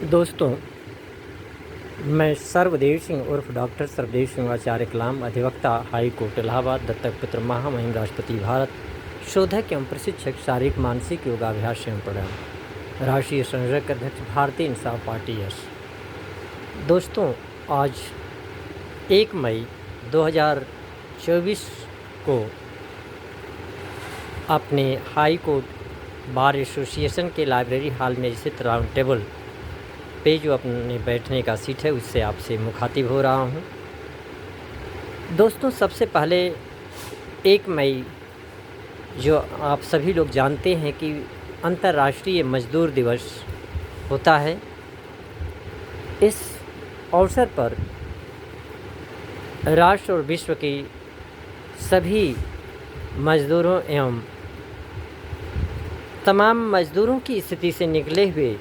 दोस्तों, मैं सर्वदेव सिंह उर्फ डॉक्टर सर्वदेव सिंह आचार्य कलाम, अधिवक्ता, हाई कोर्ट इलाहाबाद, दत्तक पुत्र, महामहिम राष्ट्रपति भारत, शोधक एवं प्रशिक्षक, शारीरिक मानसिक योगाभ्यास एवं प्राणायाम, राष्ट्रीय संयोजक अध्यक्ष, भारतीय इंसाफ पार्टी यस। दोस्तों, आज 1 मई 2024 को अपने हाई कोर्ट बार एसोसिएशन के लाइब्रेरी हॉल में स्थित राउंड टेबल पे जो अपने बैठने का सीट है उससे आपसे मुखातिब हो रहा हूँ। दोस्तों, सबसे पहले 1 मई जो आप सभी लोग जानते हैं कि अंतर्राष्ट्रीय मजदूर दिवस होता है। इस अवसर पर राष्ट्र और विश्व की सभी मजदूरों एवं तमाम मजदूरों की स्थिति से निकले हुए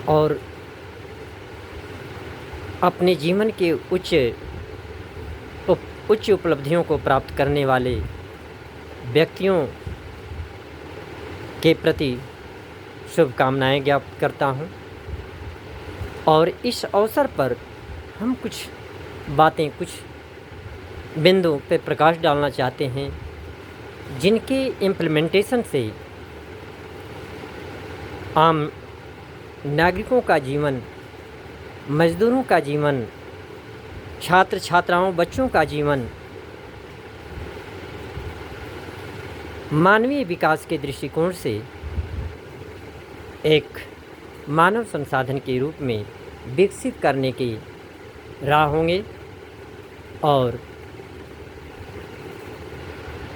और अपने जीवन के उच्च उपलब्धियों को प्राप्त करने वाले व्यक्तियों के प्रति शुभकामनाएं ज्ञापित करता हूं। और इस अवसर पर हम कुछ बातें, कुछ बिंदु पे प्रकाश डालना चाहते हैं जिनके इम्प्लीमेंटेशन से आम नागरिकों का जीवन, मजदूरों का जीवन, छात्र छात्राओं, बच्चों का जीवन मानवीय विकास के दृष्टिकोण से एक मानव संसाधन के रूप में विकसित करने की राह होंगे और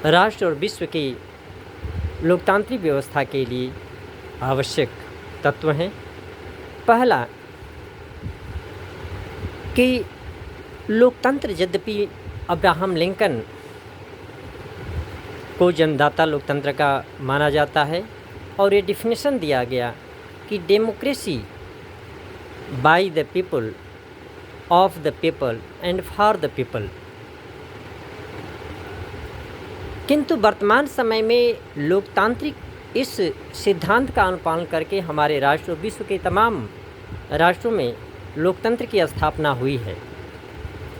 राष्ट्र और विश्व की लोकतांत्रिक व्यवस्था के लिए आवश्यक तत्व हैं। पहला कि लोकतंत्र, यद्यपि अब्राहम लिंकन को जन्मदाता लोकतंत्र का माना जाता है और ये डिफिनेशन दिया गया कि democracy by the people, of the people and for the people. किंतु वर्तमान समय में लोकतांत्रिक इस सिद्धांत का अनुपालन करके हमारे राष्ट्र और विश्व के तमाम राष्ट्रों में लोकतंत्र की स्थापना हुई है।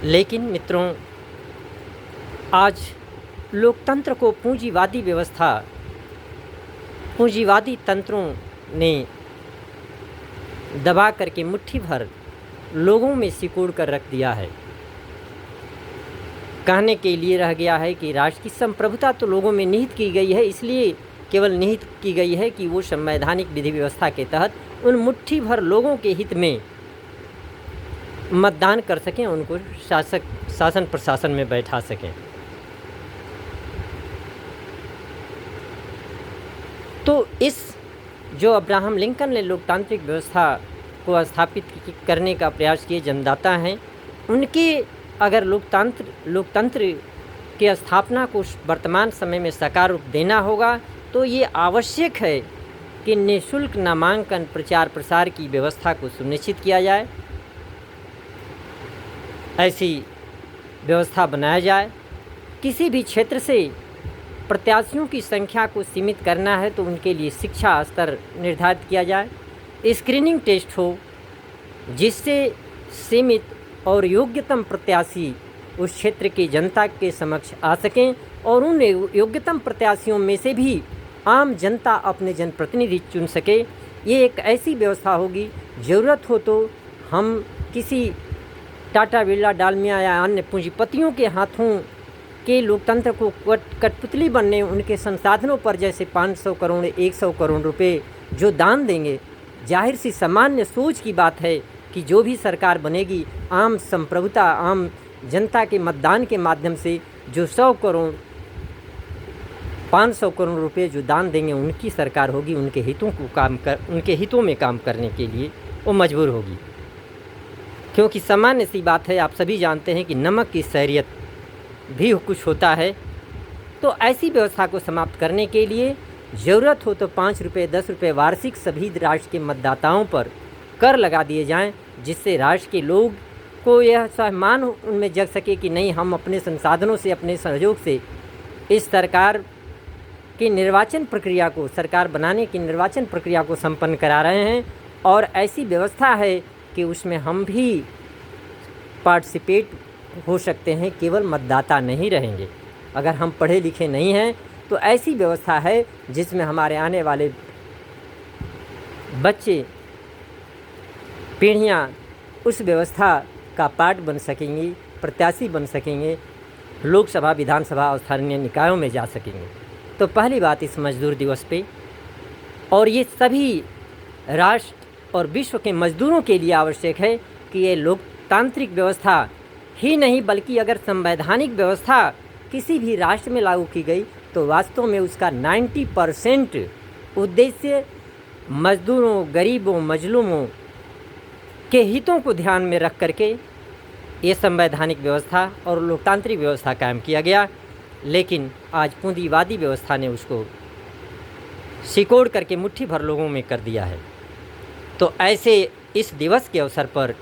लेकिन मित्रों, आज लोकतंत्र को पूंजीवादी व्यवस्था, पूंजीवादी तंत्रों ने दबा करके मुट्ठी भर लोगों में सिकोड़ कर रख दिया है। कहने के लिए रह गया है कि राष्ट्र की संप्रभुता तो लोगों में निहित की गई है, इसलिए केवल निहित की गई है कि वो संवैधानिक विधि व्यवस्था के तहत उन मुट्ठी भर लोगों के हित में मतदान कर सकें, उनको शासन प्रशासन में बैठा सकें। तो इस जो अब्राहम लिंकन ने लोकतांत्रिक व्यवस्था को स्थापित करने का प्रयास किए जन्मदाता हैं, उनके अगर लोकतंत्र की स्थापना को वर्तमान समय में साकार रूप देना होगा तो ये आवश्यक है कि निःशुल्क नामांकन प्रचार प्रसार की व्यवस्था को सुनिश्चित किया जाए। ऐसी व्यवस्था बनाया जाए। किसी भी क्षेत्र से प्रत्याशियों की संख्या को सीमित करना है तो उनके लिए शिक्षा स्तर निर्धारित किया जाए। स्क्रीनिंग टेस्ट हो जिससे सीमित और योग्यतम प्रत्याशी उस क्षेत्र की जनता के समक्ष आ सकें और उन योग्यतम प्रत्याशियों में से भी आम जनता अपने जनप्रतिनिधि चुन सके। ये एक ऐसी व्यवस्था होगी, ज़रूरत हो तो हम किसी टाटा, बिरला, डालमिया या अन्य पूंजीपतियों के हाथों के लोकतंत्र को कठपुतली बनने, उनके संसाधनों पर जैसे 500 करोड़ 100 करोड़ रुपए जो दान देंगे, जाहिर सी सामान्य सोच की बात है कि जो भी सरकार बनेगी आम संप्रभुता, आम जनता के मतदान के माध्यम से जो 100 करोड़ 500 करोड़ रुपए जो दान देंगे उनकी सरकार होगी। उनके हितों में काम करने के लिए वो मजबूर होगी, क्योंकि सामान्य सी बात है, आप सभी जानते हैं कि नमक की शहरियत भी कुछ होता है। तो ऐसी व्यवस्था को समाप्त करने के लिए ज़रूरत हो तो 5 रुपये 10 रुपये वार्षिक सभी राष्ट्र के मतदाताओं पर कर लगा दिए जाएं, जिससे राष्ट्र के लोग को यह सम्मान उनमें जग सके कि नहीं, हम अपने संसाधनों से, अपने सहयोग से इस सरकार की निर्वाचन प्रक्रिया को, सरकार बनाने की निर्वाचन प्रक्रिया को संपन्न करा रहे हैं और ऐसी व्यवस्था है कि उसमें हम भी पार्टिसिपेट हो सकते हैं, केवल मतदाता नहीं रहेंगे। अगर हम पढ़े लिखे नहीं हैं तो ऐसी व्यवस्था है जिसमें हमारे आने वाले बच्चे, पीढ़ियाँ उस व्यवस्था का पार्ट बन सकेंगी, प्रत्याशी बन सकेंगे, लोकसभा, विधानसभा और स्थानीय निकायों में जा सकेंगे। तो पहली बात इस मजदूर दिवस पे, और ये सभी राष्ट्र और विश्व के मजदूरों के लिए आवश्यक है कि ये लोकतांत्रिक व्यवस्था ही नहीं बल्कि अगर संवैधानिक व्यवस्था किसी भी राष्ट्र में लागू की गई तो वास्तव में उसका 90% उद्देश्य मजदूरों, गरीबों, मजलूमों के हितों को ध्यान में रख करके ये संवैधानिक व्यवस्था और लोकतांत्रिक व्यवस्था कायम किया गया। लेकिन आज पूंजीवादी व्यवस्था ने उसको सिकोड़ करके मुट्ठी भर लोगों में कर दिया है। तो ऐसे इस दिवस के अवसर पर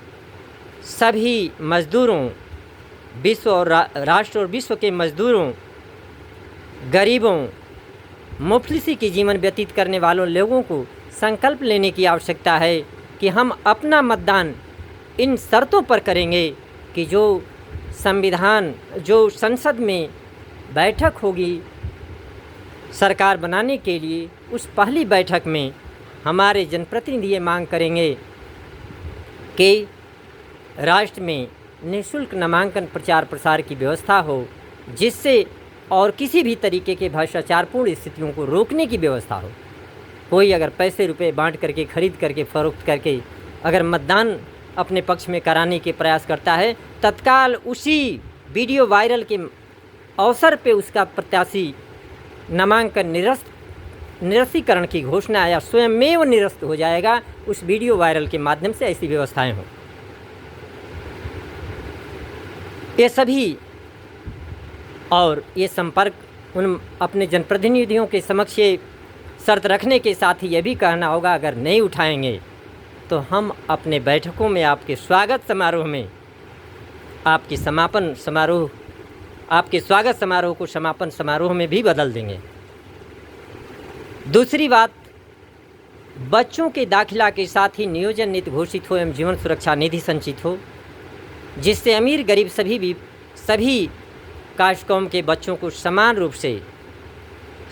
सभी मज़दूरों, विश्व और राष्ट्र और विश्व के मज़दूरों, गरीबों, मुफलिसी की जीवन व्यतीत करने वालों लोगों को संकल्प लेने की आवश्यकता है कि हम अपना मतदान इन शर्तों पर करेंगे कि जो संविधान, जो संसद में बैठक होगी सरकार बनाने के लिए, उस पहली बैठक में हमारे जनप्रतिनिधि ये मांग करेंगे कि राष्ट्र में निःशुल्क नामांकन प्रचार प्रसार की व्यवस्था हो, जिससे और किसी भी तरीके के भ्रष्टाचारपूर्ण स्थितियों को रोकने की व्यवस्था हो। कोई अगर पैसे रुपए बांट करके, खरीद करके, फरोख्त करके अगर मतदान अपने पक्ष में कराने के प्रयास करता है, तत्काल उसी वीडियो वायरल के अवसर पे उसका प्रत्याशी नामांकन निरस्तीकरण की घोषणा या स्वयमेव निरस्त हो जाएगा। उस वीडियो वायरल के माध्यम से ऐसी व्यवस्थाएं हों। ये सभी और ये संपर्क उन अपने जनप्रतिनिधियों के समक्ष ये शर्त रखने के साथ ही ये भी कहना होगा, अगर नहीं उठाएंगे तो हम अपने बैठकों में आपके स्वागत समारोह में आपके स्वागत समारोह को समापन समारोह में भी बदल देंगे। दूसरी बात, बच्चों के दाखिला के साथ ही नियोजन नीति घोषित हो एवं जीवन सुरक्षा निधि संचित हो, जिससे अमीर गरीब सभी कास्ट कौम के बच्चों को समान रूप से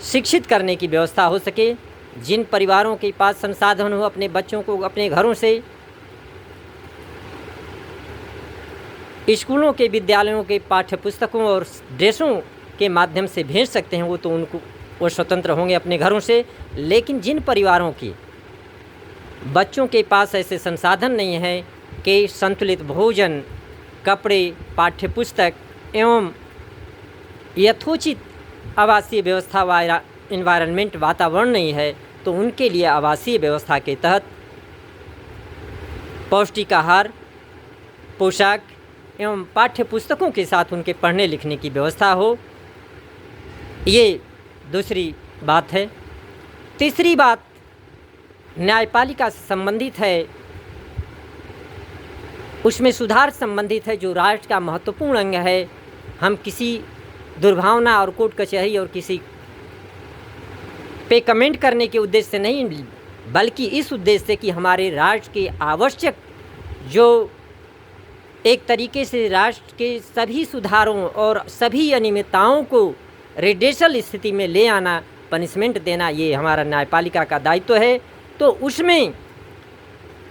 शिक्षित करने की व्यवस्था हो सके। जिन परिवारों के पास संसाधन हो, अपने बच्चों को अपने घरों से स्कूलों के, विद्यालयों के पाठ्य पुस्तकों और ड्रेसों के माध्यम से भेज सकते हैं, वो स्वतंत्र होंगे अपने घरों से। लेकिन जिन परिवारों की बच्चों के पास ऐसे संसाधन नहीं है कि संतुलित भोजन, कपड़े, पाठ्य पुस्तक एवं यथोचित आवासीय व्यवस्था व इन्वायरमेंट, वातावरण नहीं है, तो उनके लिए आवासीय व्यवस्था के तहत पौष्टिक आहार, पोशाक एवं पाठ्य पुस्तकों के साथ उनके पढ़ने लिखने की व्यवस्था हो। ये दूसरी बात है। तीसरी बात न्यायपालिका से संबंधित है, उसमें सुधार संबंधित है, जो राष्ट्र का महत्वपूर्ण अंग है। हम किसी दुर्भावना और कोर्ट कचहरी और किसी पे कमेंट करने के उद्देश्य से नहीं, बल्कि इस उद्देश्य से कि हमारे राष्ट्र के आवश्यक, जो एक तरीके से राष्ट्र के सभी सुधारों और सभी अनियमितताओं को रिडेशल स्थिति में ले आना, पनिशमेंट देना, ये हमारा न्यायपालिका का दायित्व है। तो उसमें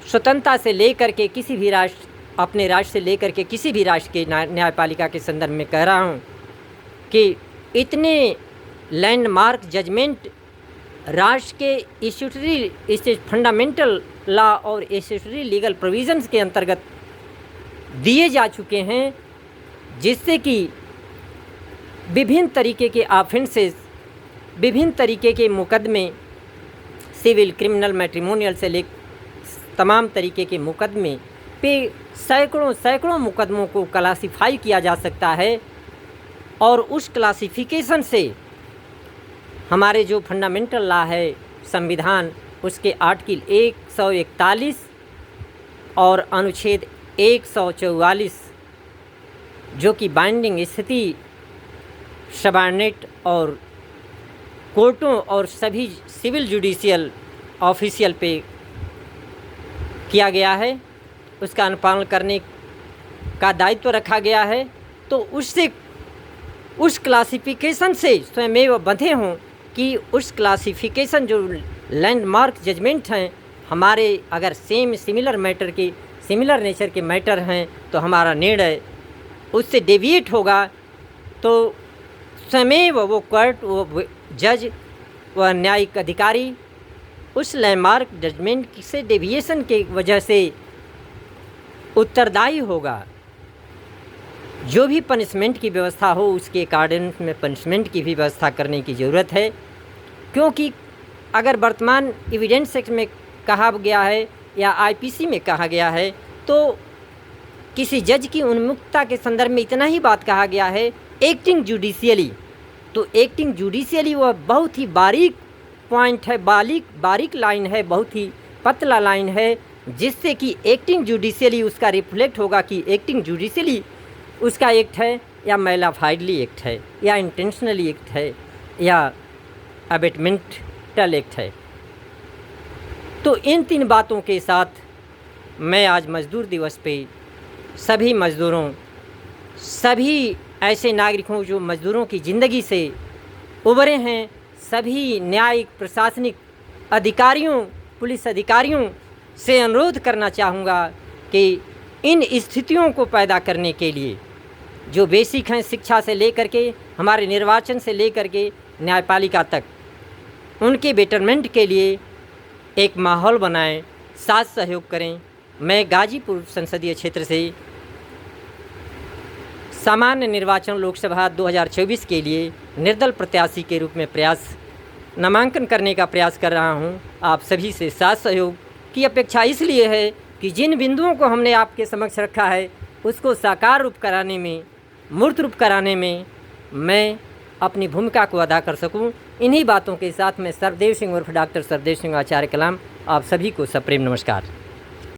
स्वतंत्रता से लेकर के किसी भी राष्ट्र, अपने राष्ट्र से लेकर के किसी भी राष्ट्र के न्यायपालिका के संदर्भ में कह रहा हूँ कि इतने लैंडमार्क जजमेंट राष्ट्र के स्टैट्यूटरी फंडामेंटल लॉ और स्टैट्यूटरी लीगल प्रोविजंस के अंतर्गत दिए जा चुके हैं, जिससे कि विभिन्न तरीके के ऑफेंसेस, विभिन्न तरीके के मुकदमे, सिविल, क्रिमिनल, मैट्रिमोनियल से ले तमाम तरीके के मुकदमे पे सैकड़ों मुकदमों को क्लासिफाई किया जा सकता है। और उस क्लासिफिकेशन से हमारे जो फंडामेंटल लॉ है, संविधान, उसके आर्टिकल 141 और अनुच्छेद 144, जो कि बाइंडिंग स्थिति सबऑर्डिनेट और कोर्टों और सभी सिविल जुडिशियल ऑफिशियल पे किया गया है, उसका अनुपालन करने का दायित्व रखा गया है, तो उससे उस क्लासिफिकेशन से स्वयमेव बंधे हों कि उस क्लासिफिकेशन जो लैंडमार्क जजमेंट हैं हमारे, अगर सिमिलर नेचर के मैटर हैं तो हमारा निर्णय उससे डेविएट होगा तो स्वयमेव वो कोर्ट, वो जज, वह न्यायिक अधिकारी उस लैंडमार्क जजमेंट से डेविएशन के वजह से उत्तरदायी होगा। जो भी पनिशमेंट की व्यवस्था हो उसके अकॉर्डिंग में पनिशमेंट की भी व्यवस्था करने की ज़रूरत है, क्योंकि अगर वर्तमान एविडेंस एक्ट में कहा गया है या आईपीसी में कहा गया है तो किसी जज की उन्मुक्तता के संदर्भ में इतना ही बात कहा गया है एक्टिंग जुडिशियली। तो एक्टिंग जुडिशियली वह बहुत ही बारीक पॉइंट है, बारीक लाइन है, बहुत ही पतला लाइन है, जिससे कि एक्टिंग जुडिशियली उसका रिफ्लेक्ट होगा कि एक्टिंग जुडिशियली उसका एक्ट है या मैलाफाइडली एक्ट है या इंटेंशनली एक्ट है या अबेटमेंटल एक्ट है। तो इन 3 बातों के साथ मैं आज मज़दूर दिवस पे सभी मज़दूरों, सभी ऐसे नागरिकों जो मज़दूरों की ज़िंदगी से उभरे हैं, सभी न्यायिक प्रशासनिक अधिकारियों, पुलिस अधिकारियों से अनुरोध करना चाहूँगा कि इन स्थितियों को पैदा करने के लिए जो बेसिक हैं, शिक्षा से लेकर के हमारे निर्वाचन से लेकर के न्यायपालिका तक, उनके बेटरमेंट के लिए एक माहौल बनाएं, साथ सहयोग करें। मैं गाजीपुर संसदीय क्षेत्र से सामान्य निर्वाचन लोकसभा 2024 के लिए निर्दल प्रत्याशी के रूप में नामांकन करने का प्रयास कर रहा हूं। आप सभी से साथ सहयोग की अपेक्षा इसलिए है कि जिन बिंदुओं को हमने आपके समक्ष रखा है उसको साकार रूप कराने में, मूर्त रूप कराने में मैं अपनी भूमिका को अदा कर सकूं। इन्हीं बातों के साथ मैं सरदेव सिंह उर्फ डॉक्टर सरदेव सिंह आचार्य कलाम आप सभी को सप्रेम नमस्कार।